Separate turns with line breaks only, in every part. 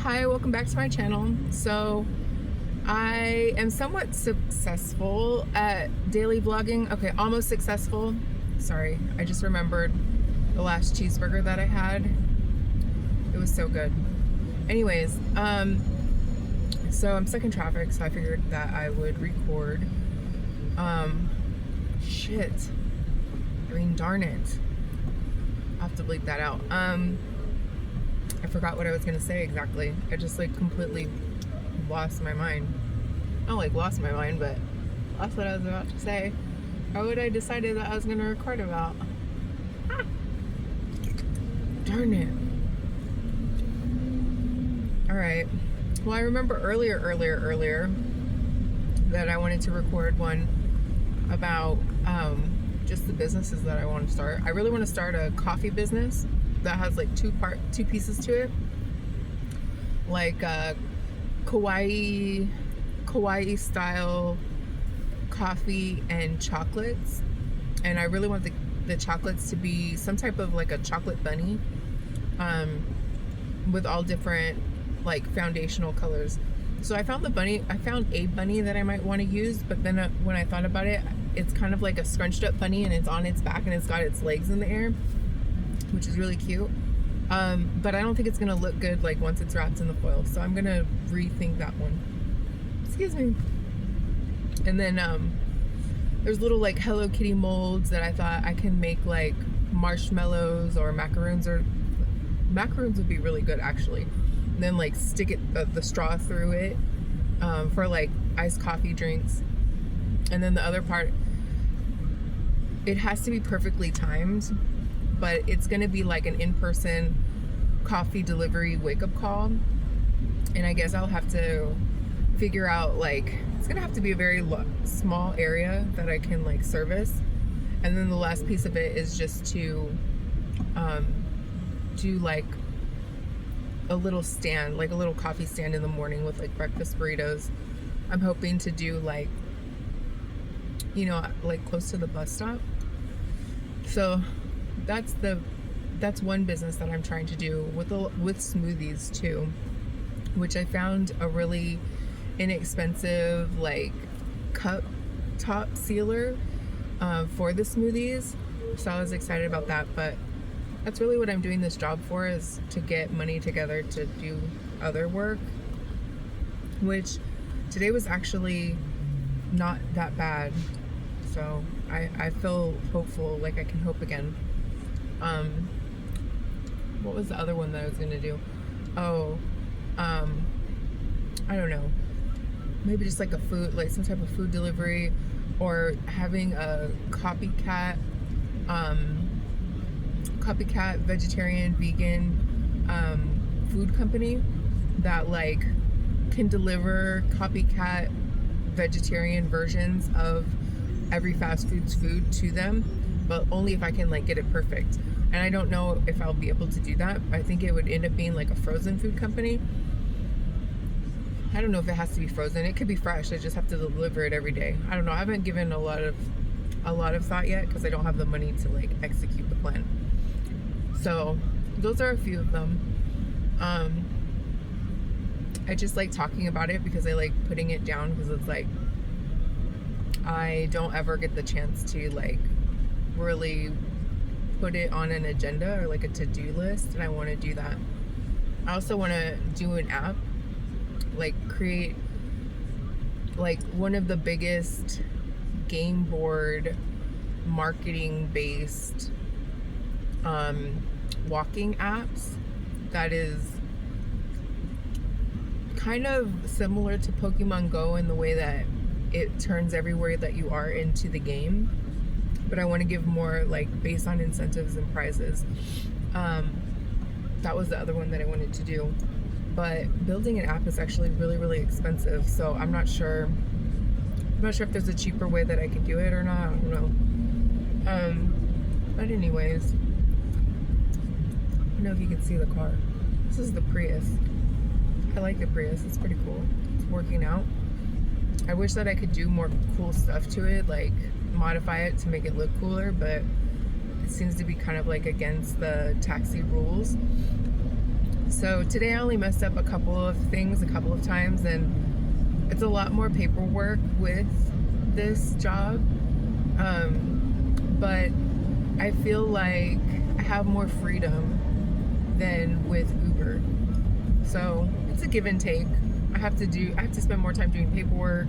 Hi, welcome back to my channel. So I am somewhat successful at daily vlogging. Okay, almost successful. Sorry, I just remembered the last cheeseburger that I had. It was so good. Anyways, so I'm stuck in traffic, so I figured that I would record. Shit. I mean, darn it. I'll have to bleep that out. I forgot what I was gonna say exactly. I just like completely lost my mind. Not like lost my mind, but lost what I was about to say. Or what I decided that I was gonna record about. Ah. Darn it. Alright. Well, I remember earlier that I wanted to record one about just the businesses that I want to start. I really want to start a coffee business that has like two pieces to it, like kawaii style coffee and chocolates. And I really want the chocolates to be some type of like a chocolate bunny, with all different like foundational colors. So I found a bunny that I might want to use, but then when I thought about it, it's kind of like a scrunched up bunny, and it's on its back and it's got its legs in the air, which is really cute. But I don't think it's gonna look good like once it's wrapped in the foil. So I'm gonna rethink that one. Excuse me. And then there's little like Hello Kitty molds that I thought I can make like marshmallows or macaroons, or macaroons would be really good actually. And then like stick the straw through it for like iced coffee drinks. And then the other part, it has to be perfectly timed, but it's gonna be like an in-person coffee delivery wake-up call. And I guess I'll have to figure out, like, it's gonna have to be a very small area that I can like service. And then the last piece of it is just to do like a little stand, like a little coffee stand in the morning with like breakfast burritos. I'm hoping to do like, you know, like close to the bus stop. So that's one business that I'm trying to do with smoothies too, which I found a really inexpensive like cup top sealer for the smoothies. So I was excited about that. But that's really what I'm doing this job for, is to get money together to do other work, which today was actually not that bad. So I feel hopeful, like I can hope again. What was the other one that I was gonna do? Oh, I don't know. Maybe just like a food, like some type of food delivery, or having a copycat vegetarian, vegan food company that like can deliver copycat vegetarian versions of every fast food's food to them, but only if I can like get it perfect. And I don't know if I'll be able to do that. I think it would end up being like a frozen food company. I don't know if it has to be frozen. It could be fresh. I just have to deliver it every day. I don't know. I haven't given a lot of thought yet because I don't have the money to like execute the plan. So those are a few of them. I just like talking about it because I like putting it down, because it's like I don't ever get the chance to like really put it on an agenda or like a to-do list, and I want to do that. I also want to do an app, like create like one of the biggest game board marketing based walking apps that is kind of similar to Pokemon Go in the way that it turns everywhere that you are into the game, but I want to give more like based on incentives and prizes. That was the other one that I wanted to do, but building an app is actually really expensive, so I'm not sure if there's a cheaper way that I can do it or not. I don't know. But anyways, I don't know if you can see the car. This is the Prius. I like the Prius. It's pretty cool. It's working out. I wish that I could do more cool stuff to it, like modify it to make it look cooler, but it seems to be kind of like against the taxi rules. So today I only messed up a couple of things a couple of times, and it's a lot more paperwork with this job. But I feel like I have more freedom than with Uber. So it's a give and take. I have to spend more time doing paperwork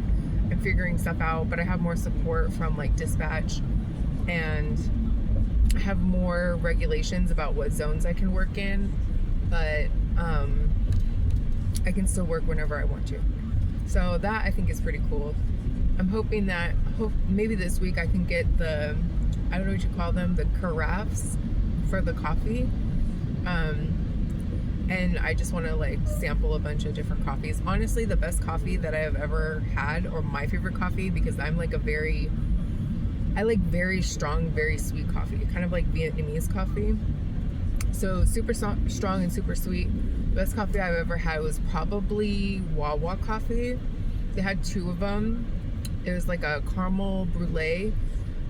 and figuring stuff out, but I have more support from like dispatch, and I have more regulations about what zones I can work in, but I can still work whenever I want to. So that I think is pretty cool. I'm hoping that maybe this week I can get the, I don't know what you call them, the carafes for the coffee. And I just want to like sample a bunch of different coffees. Honestly, the best coffee that I have ever had, or my favorite coffee, because I'm like I like very strong, very sweet coffee, kind of like Vietnamese coffee. So super strong and super sweet. Best coffee I've ever had was probably Wawa coffee. They had two of them. It was like a caramel brulee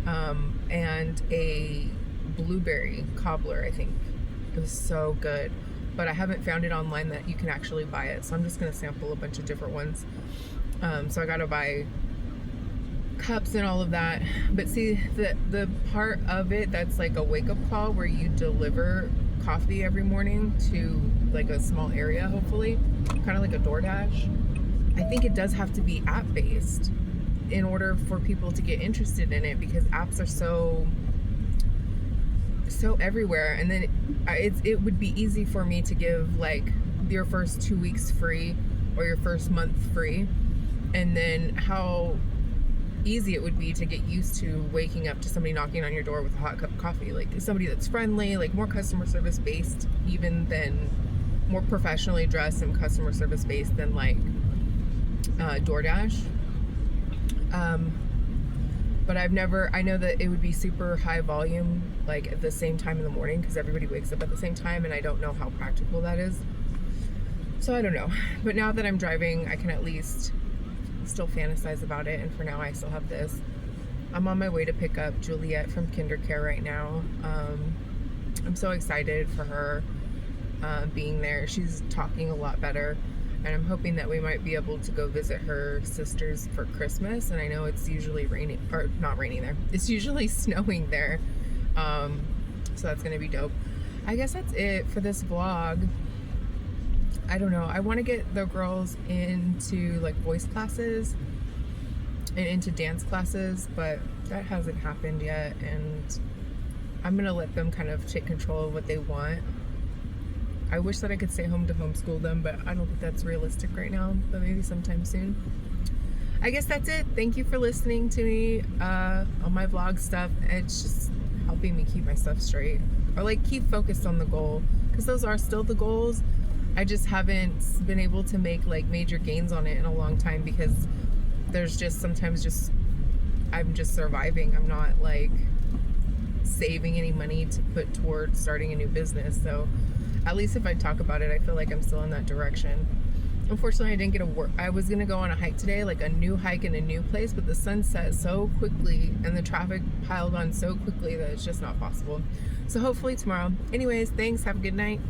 and a blueberry cobbler, I think. It was so good. But I haven't found it online that you can actually buy it. So I'm just going to sample a bunch of different ones. So I got to buy cups and all of that. But see, the part of it that's like a wake-up call where you deliver coffee every morning to like a small area, hopefully, kind of like a DoorDash. I think it does have to be app-based in order for people to get interested in it, because apps are so everywhere. And then it would be easy for me to give like your first 2 weeks free or your first month free, and then how easy it would be to get used to waking up to somebody knocking on your door with a hot cup of coffee, like somebody that's friendly, like more customer service based, even than more professionally dressed and customer service based than like DoorDash. But I know that it would be super high volume, like at the same time in the morning, because everybody wakes up at the same time, and I don't know how practical that is. So I don't know. But now that I'm driving, I can at least still fantasize about it, and for now I still have this. I'm on my way to pick up Juliet from KinderCare right now. I'm so excited for her being there. She's talking a lot better, and I'm hoping that we might be able to go visit her sisters for Christmas. And I know it's usually raining, or not raining there, it's usually snowing there, so that's gonna be dope. I guess that's it for this vlog. I don't know, I want to get the girls into like voice classes and into dance classes, but that hasn't happened yet, and I'm gonna let them kind of take control of what they want. I wish that I could stay home to homeschool them, but I don't think that's realistic right now, but maybe sometime soon. I guess that's it. Thank you for listening to me on my vlog stuff. It's just helping me keep my stuff straight, or like keep focused on the goal, because those are still the goals. I just haven't been able to make like major gains on it in a long time, because there's just sometimes I'm just surviving. I'm not like saving any money to put towards starting a new business. So at least if I talk about it, I feel like I'm still in that direction. Unfortunately, I didn't get to work. I was gonna go on a hike today, like a new hike in a new place, but the sun set so quickly and the traffic piled on so quickly that it's just not possible. So hopefully tomorrow. Anyways, thanks. Have a good night.